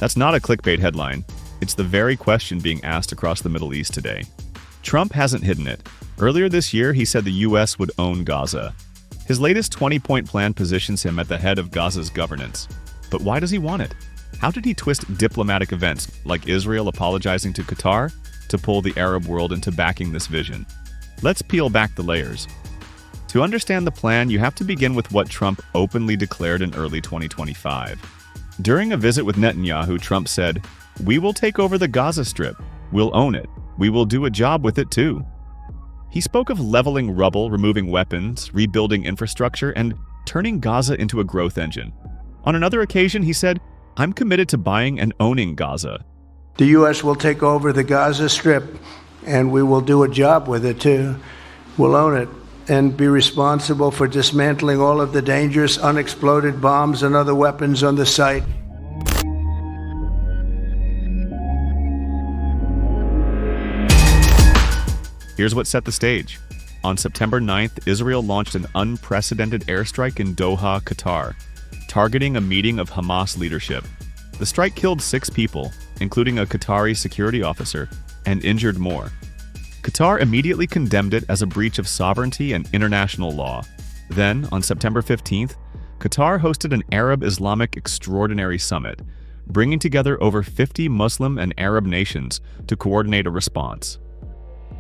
That's not a clickbait headline. It's the very question being asked across the Middle East today. Trump hasn't hidden it. Earlier this year, he said the U.S. would own Gaza. His latest 20-point plan positions him at the head of Gaza's governance. But why does he want it? How did he twist diplomatic events, like Israel apologizing to Qatar, to pull the Arab world into backing this vision? Let's peel back the layers. To understand the plan, you have to begin with what Trump openly declared in early 2025. During a visit with Netanyahu, Trump said, "We will take over the Gaza Strip. We'll own it. We will do a job with it too." He spoke of leveling rubble, removing weapons, rebuilding infrastructure, and turning Gaza into a growth engine. On another occasion, he said, "I'm committed to buying and owning Gaza." The U.S. will take over the Gaza Strip, and we will do a job with it too. We'll own it and be responsible for dismantling all of the dangerous unexploded bombs and other weapons on the site. Here's what set the stage. On September 9th, Israel launched an unprecedented airstrike in Doha, Qatar, targeting a meeting of Hamas leadership. The strike killed 6 people, including a Qatari security officer, and injured more. Qatar immediately condemned it as a breach of sovereignty and international law. Then, on September 15th, Qatar hosted an Arab Islamic Extraordinary Summit, bringing together over 50 Muslim and Arab nations to coordinate a response.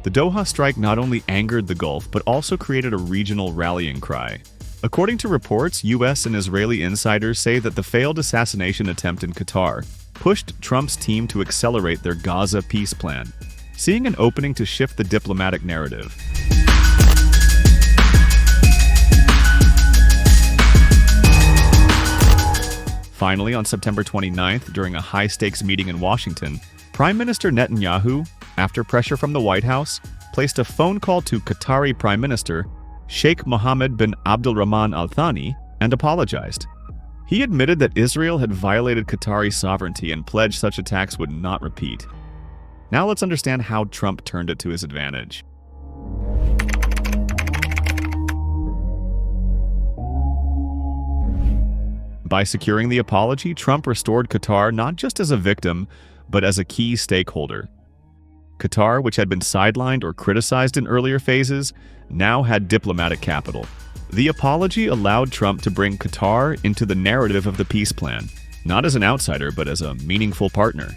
The Doha strike not only angered the Gulf, but also created a regional rallying cry. According to reports, U.S. and Israeli insiders say that the failed assassination attempt in Qatar pushed Trump's team to accelerate their Gaza peace plan, seeing an opening to shift the diplomatic narrative. Finally, on September 29th, during a high-stakes meeting in Washington, Prime Minister Netanyahu, after pressure from the White House, placed a phone call to Qatari Prime Minister Sheikh Mohammed bin Abdulrahman Al Thani and apologized. He admitted that Israel had violated Qatari sovereignty and pledged such attacks would not repeat. Now let's understand how Trump turned it to his advantage. By securing the apology, Trump restored Qatar not just as a victim, but as a key stakeholder. Qatar, which had been sidelined or criticized in earlier phases, now had diplomatic capital. The apology allowed Trump to bring Qatar into the narrative of the peace plan, not as an outsider, but as a meaningful partner.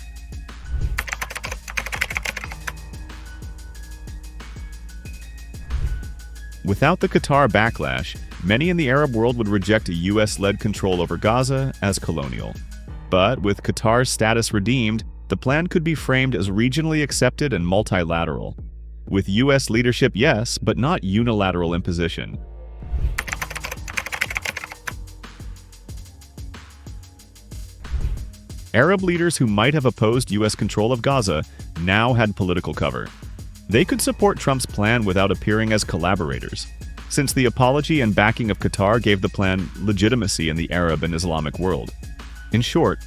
Without the Qatar backlash, many in the Arab world would reject a U.S.-led control over Gaza as colonial. But with Qatar's status redeemed, the plan could be framed as regionally accepted and multilateral. With U.S. leadership, yes, but not unilateral imposition. Arab leaders who might have opposed U.S. control of Gaza now had political cover. They could support Trump's plan without appearing as collaborators, since the apology and backing of Qatar gave the plan legitimacy in the Arab and Islamic world. In short,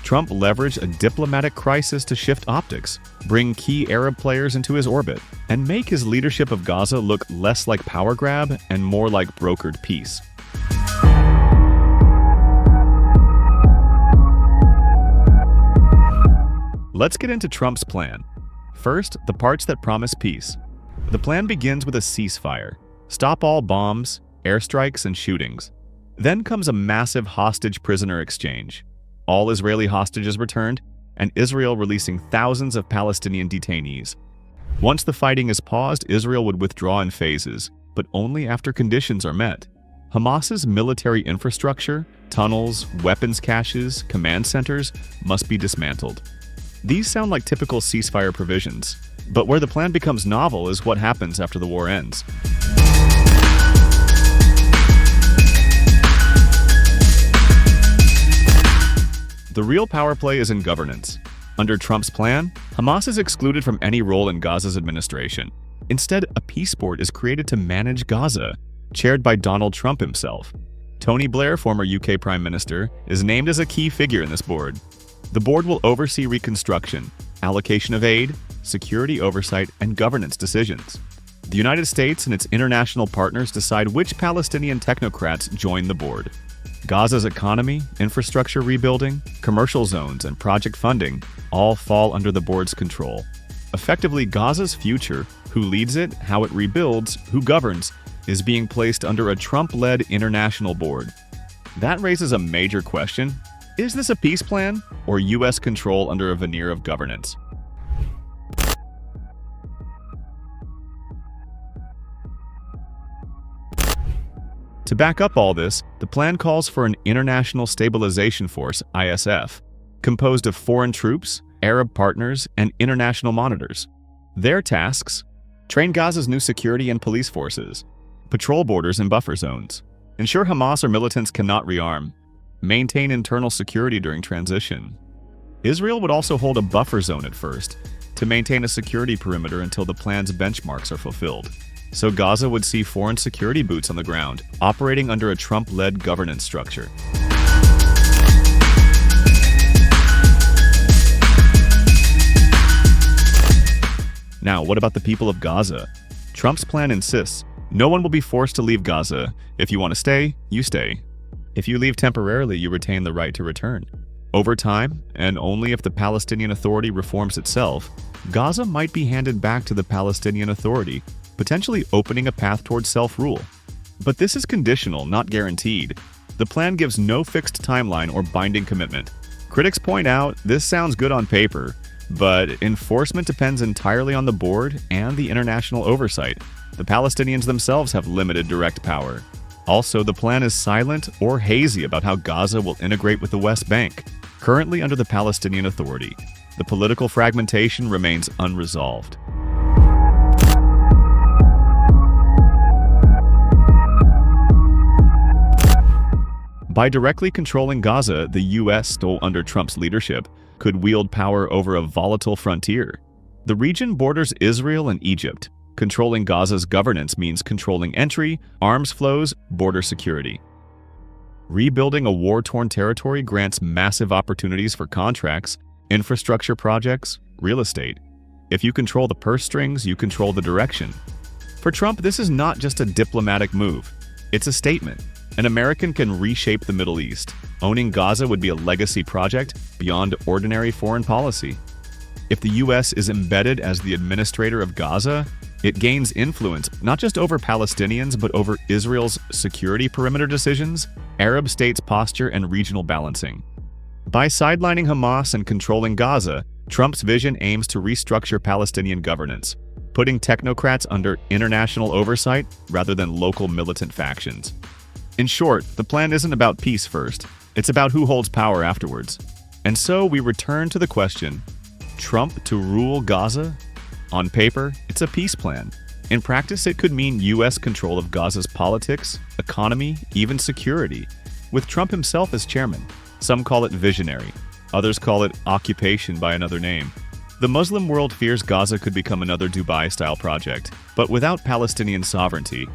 Trump leveraged a diplomatic crisis to shift optics, bring key Arab players into his orbit, and make his leadership of Gaza look less like power grab and more like brokered peace. Let's get into Trump's plan. First, the parts that promise peace. The plan begins with a ceasefire. Stop all bombs, airstrikes, and shootings. Then comes a massive hostage-prisoner exchange. All Israeli hostages returned, and Israel releasing thousands of Palestinian detainees. Once the fighting is paused, Israel would withdraw in phases, but only after conditions are met. Hamas's military infrastructure, tunnels, weapons caches, command centers must be dismantled. These sound like typical ceasefire provisions, but where the plan becomes novel is what happens after the war ends. The real power play is in governance. Under Trump's plan, Hamas is excluded from any role in Gaza's administration. Instead, a peace board is created to manage Gaza, chaired by Donald Trump himself. Tony Blair, former UK Prime Minister, is named as a key figure in this board. The board will oversee reconstruction, allocation of aid, security oversight, and governance decisions. The United States and its international partners decide which Palestinian technocrats join the board. Gaza's economy, infrastructure rebuilding, commercial zones, and project funding all fall under the board's control. Effectively, Gaza's future, who leads it, how it rebuilds, who governs, is being placed under a Trump-led international board. That raises a major question. Is this a peace plan or U.S. control under a veneer of governance? To back up all this, the plan calls for an International Stabilization Force, ISF, composed of foreign troops, Arab partners, and international monitors. Their tasks: train Gaza's new security and police forces, patrol borders and buffer zones, ensure Hamas or militants cannot rearm, maintain internal security during transition. Israel would also hold a buffer zone at first, to maintain a security perimeter until the plan's benchmarks are fulfilled. So Gaza would see foreign security boots on the ground, operating under a Trump-led governance structure. Now, what about the people of Gaza? Trump's plan insists no one will be forced to leave Gaza. If you want to stay, you stay. If you leave temporarily, you retain the right to return. Over time, and only if the Palestinian Authority reforms itself, Gaza might be handed back to the Palestinian Authority, potentially opening a path towards self-rule. But this is conditional, not guaranteed. The plan gives no fixed timeline or binding commitment. Critics point out this sounds good on paper, but enforcement depends entirely on the board and the international oversight. The Palestinians themselves have limited direct power. Also, the plan is silent or hazy about how Gaza will integrate with the West Bank, currently under the Palestinian Authority. The political fragmentation remains unresolved. By directly controlling Gaza, the U.S., still under Trump's leadership, could wield power over a volatile frontier. The region borders Israel and Egypt. Controlling Gaza's governance means controlling entry, arms flows, border security. Rebuilding a war-torn territory grants massive opportunities for contracts, infrastructure projects, real estate. If you control the purse strings, you control the direction. For Trump, this is not just a diplomatic move. It's a statement. An American can reshape the Middle East. Owning Gaza would be a legacy project beyond ordinary foreign policy. If the U.S. is embedded as the administrator of Gaza, it gains influence not just over Palestinians but over Israel's security perimeter decisions, Arab states' posture, and regional balancing. By sidelining Hamas and controlling Gaza, Trump's vision aims to restructure Palestinian governance, putting technocrats under international oversight rather than local militant factions. In short, the plan isn't about peace first, it's about who holds power afterwards. And so we return to the question, Trump to rule Gaza? On paper, it's a peace plan. In practice, it could mean U.S. control of Gaza's politics, economy, even security, with Trump himself as chairman. Some call it visionary, others call it occupation by another name. The Muslim world fears Gaza could become another Dubai-style project, but without Palestinian sovereignty,